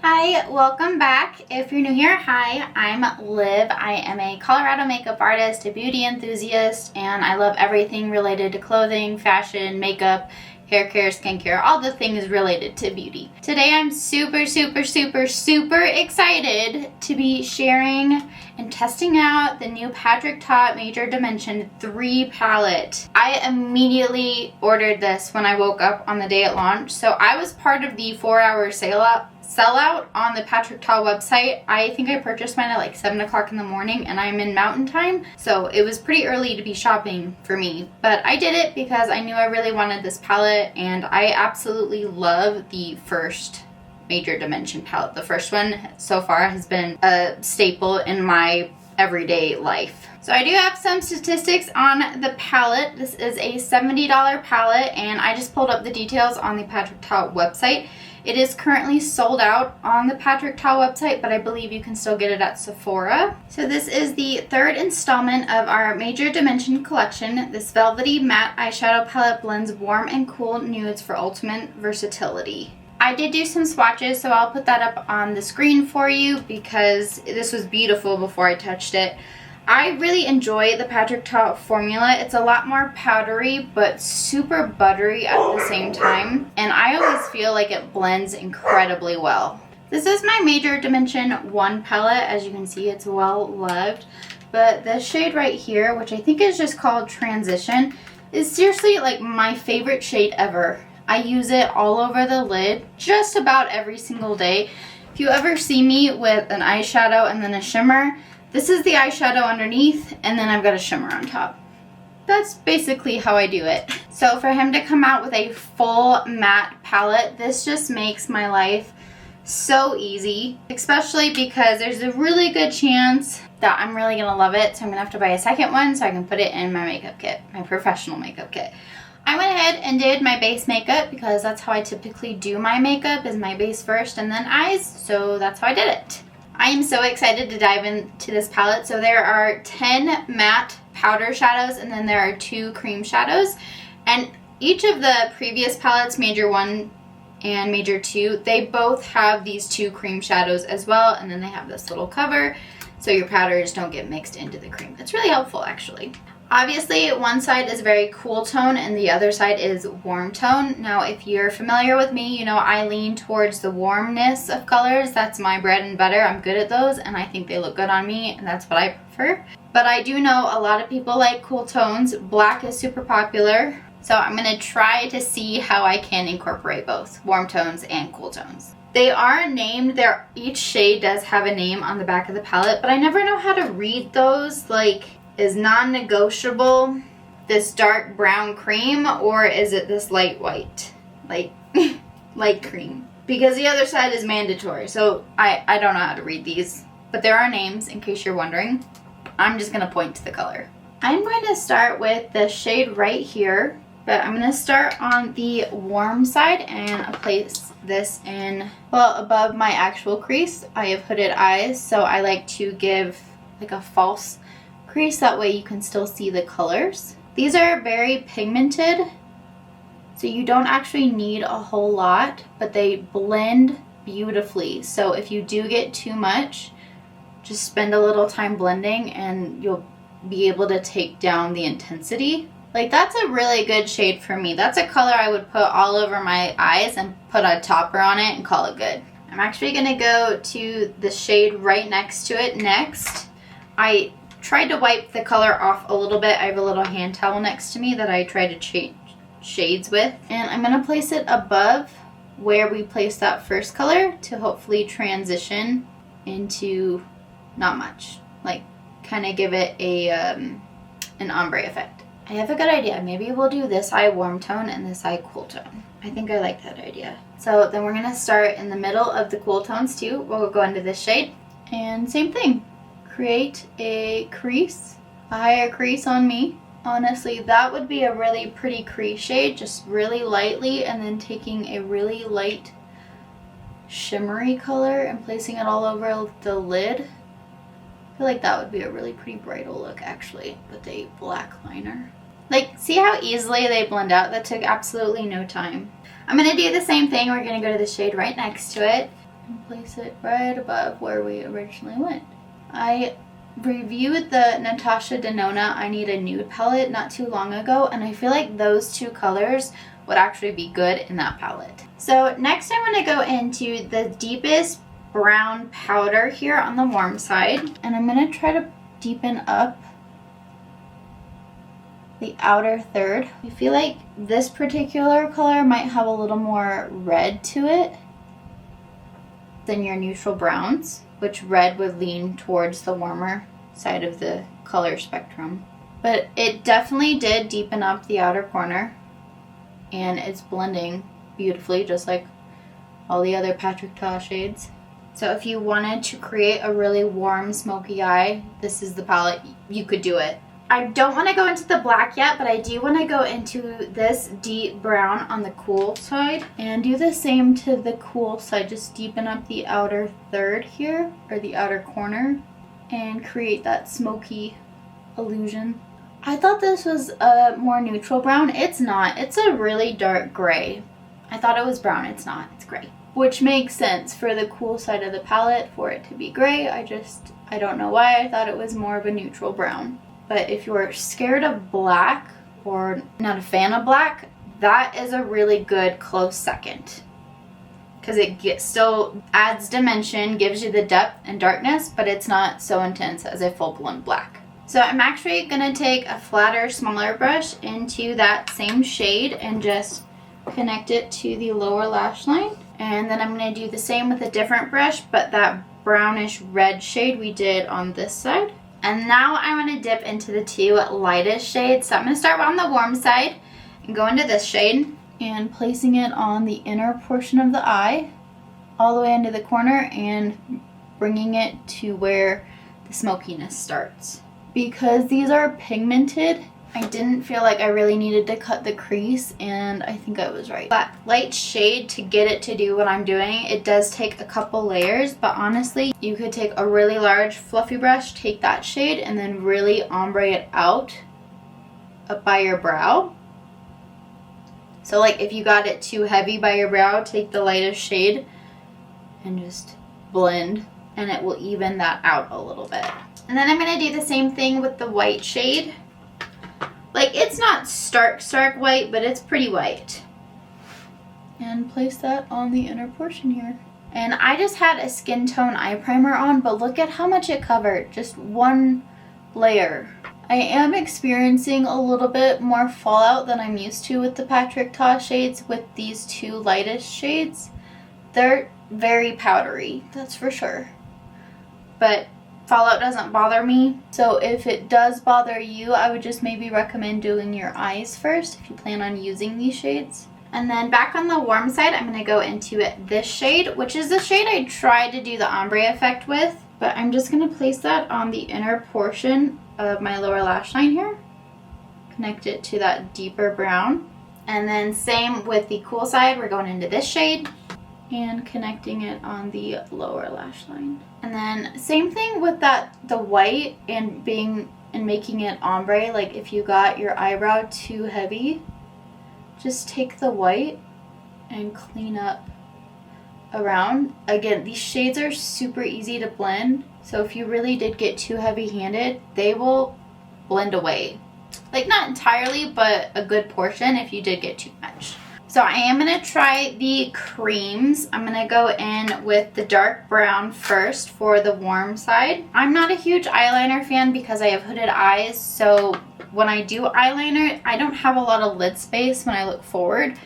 Hi, welcome back. If you're new here, hi, I'm Liv. I am a Colorado makeup artist, a beauty enthusiast, and I love everything related to clothing, fashion, makeup, hair care, skincare, all the things related to beauty. Today I'm super excited to be sharing and testing out the new Patrick Ta Major Dimension 3 palette. I immediately ordered this when I woke up on the day it launched, so I was part of the 4-hour sellout on the Patrick Ta website. I think I purchased mine at like 7 o'clock in the morning and I'm in mountain time, so it was pretty early to be shopping for me. But I did it because I knew I really wanted this palette, and I absolutely love the first Major Dimension palette. The first one so far has been a staple in my everyday life. So I do have some statistics on the palette. This is a $70 palette, and I just pulled up the details on the Patrick Ta website. It is currently sold out on the Patrick Ta website, but I believe you can still get it at Sephora. So this is the third installment of our Major Dimension collection. This velvety matte eyeshadow palette blends warm and cool nudes for ultimate versatility. I did do some swatches, so I'll put that up on the screen for you because this was beautiful before I touched it. I really enjoy the Patrick Ta formula. It's a lot more powdery but super buttery at the same time, and I always feel like it blends incredibly well. This is my Major Dimension 1 palette. As you can see, it's well loved, but this shade right here, which I think is just called Transition, is seriously like my favorite shade ever. I use it all over the lid just about every single day. If you ever see me with an eyeshadow and then a shimmer, this is the eyeshadow underneath, and then I've got a shimmer on top. That's basically how I do it. So for him to come out with a full matte palette, this just makes my life so easy, especially because there's a really good chance that I'm really gonna love it, so I'm gonna have to buy a second one so I can put it in my makeup kit, my professional makeup kit. I went ahead and did my base makeup because that's how I typically do my makeup, is my base first and then eyes, so that's how I did it. I am so excited to dive into this palette. So there are 10 matte powder shadows and then there are 2 cream shadows. And each of the previous palettes, Major 1 and Major 2, they both have these 2 cream shadows as well. And then they have this little cover so your powders don't get mixed into the cream. It's really helpful actually. Obviously, one side is very cool tone and the other side is warm tone. Now, if you're familiar with me, you know I lean towards the warmness of colors. That's my bread and butter. I'm good at those and I think they look good on me, and that's what I prefer. But I do know a lot of people like cool tones. Black is super popular. So I'm going to try to see how I can incorporate both warm tones and cool tones. They are named, each shade does have a name on the back of the palette, but I never know how to read those. Like, is non-negotiable this dark brown cream, or is it this light white, like light cream? Because the other side is mandatory, so I don't know how to read these, but there are names in case you're wondering. I'm just gonna point to the color. I'm going to start with the shade right here, but I'm gonna start on the warm side and place this in, well, above my actual crease. I have hooded eyes, so I like to give like a false crease, that way you can still see the colors. These are very pigmented, so you don't actually need a whole lot, but they blend beautifully. So if you do get too much, just spend a little time blending and you'll be able to take down the intensity. Like, that's a really good shade for me. That's a color I would put all over my eyes and put a topper on it and call it good. I'm actually gonna go to the shade right next to it next. I tried to wipe the color off a little bit. I have a little hand towel next to me that I try to change shades with. And I'm going to place it above where we placed that first color to hopefully transition into not much. Like, kind of give it a an ombre effect. I have a good idea. Maybe we'll do this eye warm tone and this eye cool tone. I think I like that idea. So then we're going to start in the middle of the cool tones too. We'll go into this shade. And same thing. Create a crease, a higher crease on me. Honestly, that would be a really pretty crease shade, just really lightly, and then taking a really light shimmery color and placing it all over the lid. I feel like that would be a really pretty bridal look actually, with a black liner. Like, see how easily they blend out? That took absolutely no time. I'm going to do the same thing. We're going to go to the shade right next to it. and place it right above where we originally went. I reviewed the Natasha Denona I Need a Nude palette not too long ago, and I feel like those two colors would actually be good in that palette. So next I want to go into the deepest brown powder here on the warm side, and I'm going to try to deepen up the outer third. I feel like this particular color might have a little more red to it than your neutral browns, which red would lean towards the warmer side of the color spectrum. But it definitely did deepen up the outer corner, and it's blending beautifully just like all the other Patrick Ta shades. So if you wanted to create a really warm smoky eye, this is the palette. You could do it. I don't want to go into the black yet, but I do want to go into this deep brown on the cool side and do the same to the cool side. Just deepen up the outer third here, or the outer corner, and create that smoky illusion. I thought this was a more neutral brown. It's not. It's a really dark gray. I thought it was brown. It's not. It's gray. Which makes sense for the cool side of the palette for it to be gray. I don't know why I thought it was more of a neutral brown. But if you're scared of black or not a fan of black, that is a really good close second. Because it still adds dimension, gives you the depth and darkness, but it's not so intense as a full-blown black. So I'm actually going to take a flatter, smaller brush into that same shade and just connect it to the lower lash line. And then I'm going to do the same with a different brush, but that brownish red shade we did on this side. And now I want to dip into the two lightest shades. So I'm going to start on the warm side and go into this shade. And placing it on the inner portion of the eye, all the way into the corner, and bringing it to where the smokiness starts. Because these are pigmented, I didn't feel like I really needed to cut the crease, and I think I was right. That light shade, to get it to do what I'm doing, it does take a couple layers, but honestly, you could take a really large fluffy brush, take that shade, and then really ombre it out up by your brow. So like if you got it too heavy by your brow, take the lightest shade and just blend, and it will even that out a little bit. And then I'm going to do the same thing with the white shade. Like, it's not stark white, but it's pretty white. And place that on the inner portion here. And I just had a skin tone eye primer on, but look at how much it covered. Just one layer. I am experiencing a little bit more fallout than I'm used to with the Patrick Ta shades with these two lightest shades. They're very powdery, that's for sure. But fallout doesn't bother me, so if it does bother you, I would just maybe recommend doing your eyes first if you plan on using these shades. And then back on the warm side, I'm going to go into this shade, which is the shade I tried to do the ombre effect with, but I'm just going to place that on the inner portion of my lower lash line here. Connect it to that deeper brown. And then same with the cool side, we're going into this shade and connecting it on the lower lash line. And then same thing with the white and making it ombre. Like if you got your eyebrow too heavy, just take the white and clean up around. Again, these shades are super easy to blend, so if you really did get too heavy-handed, they will blend away. Like not entirely, but a good portion if you did get too much. So I am going to try the creams. I'm going to go in with the dark brown first for the warm side. I'm not a huge eyeliner fan because I have hooded eyes, so when I do eyeliner, I don't have a lot of lid space when I look forward.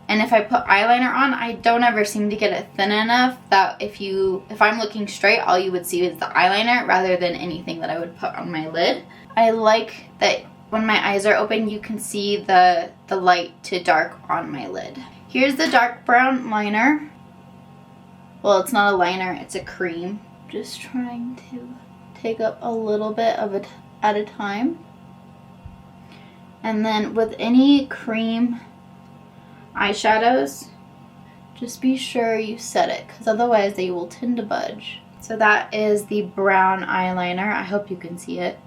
And if I put eyeliner on, I don't ever seem to get it thin enough that if I'm looking straight, all you would see is the eyeliner rather than anything that I would put on my lid. I like that when my eyes are open, you can see the light to dark on my lid. Here's the dark brown liner. Well, it's not a liner, it's a cream. Just trying to take up a little bit of it at a time. And then with any cream eyeshadows, just be sure you set it, because otherwise they will tend to budge. So that is the brown eyeliner. I hope you can see it.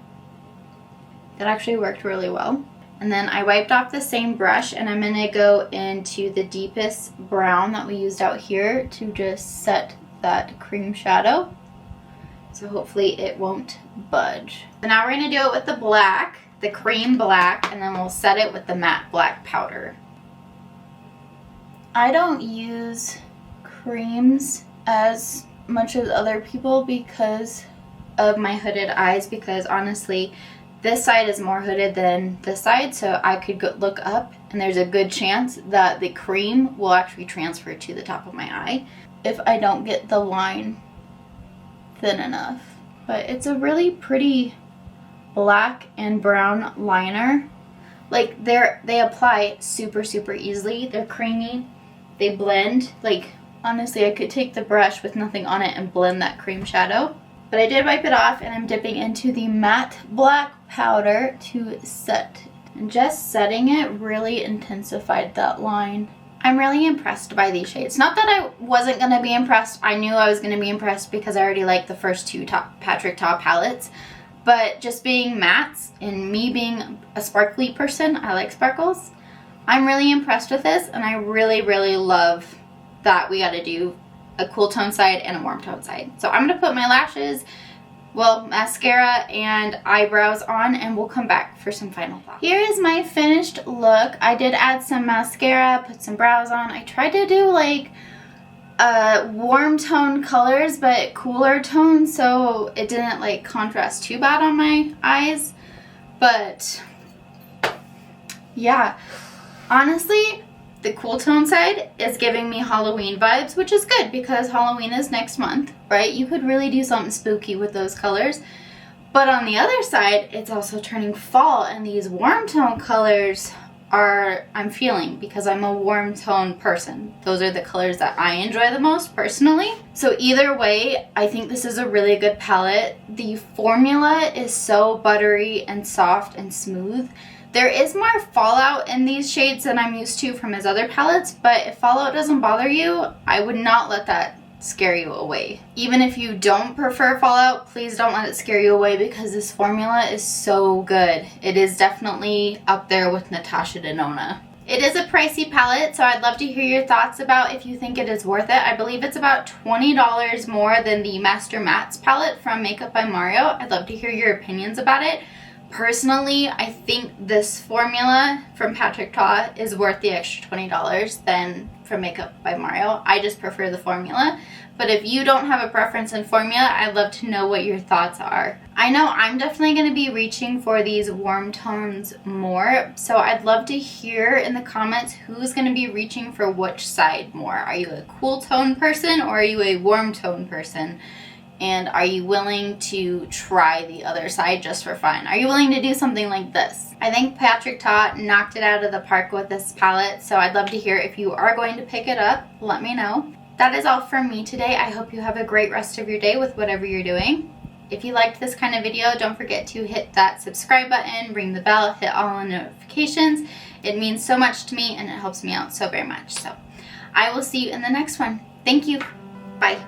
That actually worked really well. And then I wiped off the same brush, and I'm going to go into the deepest brown that we used out here to just set that cream shadow. So hopefully it won't budge. So now we're gonna do it with the black, the cream black, and then we'll set it with the matte black powder. I don't use creams as much as other people because of my hooded eyes, because honestly this side is more hooded than this side, so I could look up and there's a good chance that the cream will actually transfer to the top of my eye if I don't get the line thin enough. But it's a really pretty black and brown liner. Like they apply super easily. They're creamy, they blend. Like honestly I could take the brush with nothing on it and blend that cream shadow. But I did wipe it off and I'm dipping into the matte black powder to set. And just setting it really intensified that line. I'm really impressed by these shades. Not that I wasn't going to be impressed. I knew I was going to be impressed because I already liked the first two Patrick Ta palettes. But just being mattes and me being a sparkly person, I like sparkles. I'm really impressed with this and I really love that we got to do a cool tone side and a warm tone side. So I'm going to put my lashes, well, mascara and eyebrows on, and we'll come back for some final thoughts. Here is my finished look. I did add some mascara, put some brows on. I tried to do like warm tone colors but cooler tones so it didn't like contrast too bad on my eyes. But yeah, honestly, the cool tone side is giving me Halloween vibes, which is good because Halloween is next month, right? You could really do something spooky with those colors. But on the other side, it's also turning fall, and these warm tone colors I'm feeling because I'm a warm tone person. Those are the colors that I enjoy the most personally. So either way, I think this is a really good palette. The formula is so buttery and soft and smooth. There is more fallout in these shades than I'm used to from his other palettes, but if fallout doesn't bother you, I would not let that scare you away. Even if you don't prefer fallout, please don't let it scare you away because this formula is so good. It is definitely up there with Natasha Denona. It is a pricey palette, so I'd love to hear your thoughts about if you think it is worth it. I believe it's about $20 more than the Master Mattes palette from Makeup by Mario. I'd love to hear your opinions about it. Personally, I think this formula from Patrick Ta is worth the extra $20 than from Makeup by Mario. I just prefer the formula. But if you don't have a preference in formula, I'd love to know what your thoughts are. I know I'm definitely going to be reaching for these warm tones more, so I'd love to hear in the comments who's going to be reaching for which side more. Are you a cool tone person or are you a warm tone person? And are you willing to try the other side just for fun? Are you willing to do something like this? I think Patrick Ta knocked it out of the park with this palette, so I'd love to hear if you are going to pick it up. Let me know. That is all from me today. I hope you have a great rest of your day with whatever you're doing. If you liked this kind of video, don't forget to hit that subscribe button, ring the bell, hit all the notifications. It means so much to me and it helps me out so very much. So I will see you in the next one. Thank you. Bye.